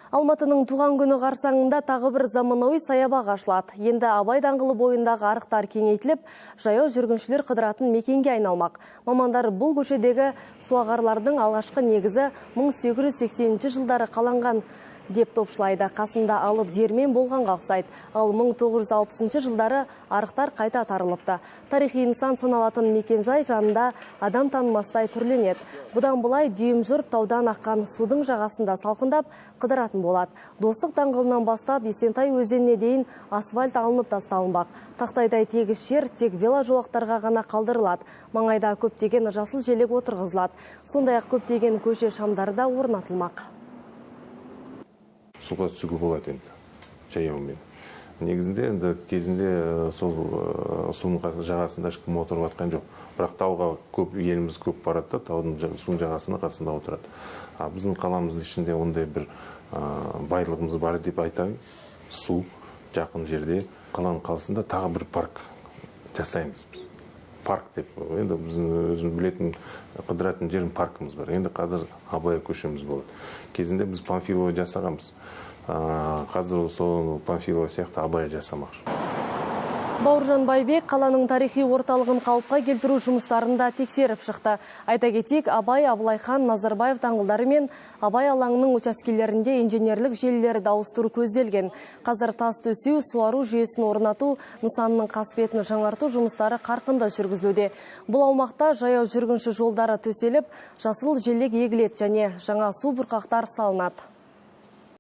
Алматының туған күні қарсаңында тағы бір заманауи саябақ ашылады. Енді Абай даңғылы бойындағы арықтар кеңейтіліп, жаяу жүргіншілер қыдыратын мекенге айналмақ. Мамандар бұл көшедегі суағарлардың алғашқы негізі 1880 жылдары қаланған деп топшылайды. Қасында алып дермен болғанға ұқсайды. Ал 1960 жылдары арықтар қайта тарылыпты. Тарихи нысан саналатын мекенжай жанында адам танымастай түрленеді. Бұдан былай дүйім жұрт таудан аққан судың жағасында салқындап қыдыратын болады. Достық даңғылынан бастап Есентай өзеніне дейін асфальт алынып тасталынбақ. Тақтайдай тегіс жер тек веложолақтарға ғана қалдырылады. Маңайда көптеген жасыл желек отырғызылады. Сондай-ақ көптеген көше шамдары да орнатылмақ. Суға түсуге болады енді, жаяумен. Негізінде енді кезінде сол судың жағасында ешкім отырып жатқан жоқ. Бірақ тауға еліміз көп барады, таудың судың жағасында қасында отырады. Біздің қаламыздың ішінде ондай бір байлығымыз бар деп айтайын. Су жақын жерде. Қаланың қаласында тағы бір парк жасаймыз біз. Парк деп, енді біздің өзіміз білетін қыдыратын жердің паркымыз бар. Енді қазір Абай көшеміз болады. Кезінде біз Панфилова жасағанбыз. Қазір сол Панфилова сияқты Абай жасамақшы. Бауыржан Байбек қаланың тарихи орталығын қалыпқа келтіру жұмыстарында тексеріп шықты. Айта кетейік, Абай, Абылайхан, Назарбаев даңғылдары мен Абай алаңының учаскелерінде инженерлік желілерді ауыстыру көзделген. Қазір тас төсеу, суару жүйесін орнату, нысанның қасбетін жаңарту жұмыстары қарқынды жүргізілуде. Бұл аумақта жаяу жүргінші жолдары төселіп, жасыл желек егіледі және жаңа су бұрқақтар салынады.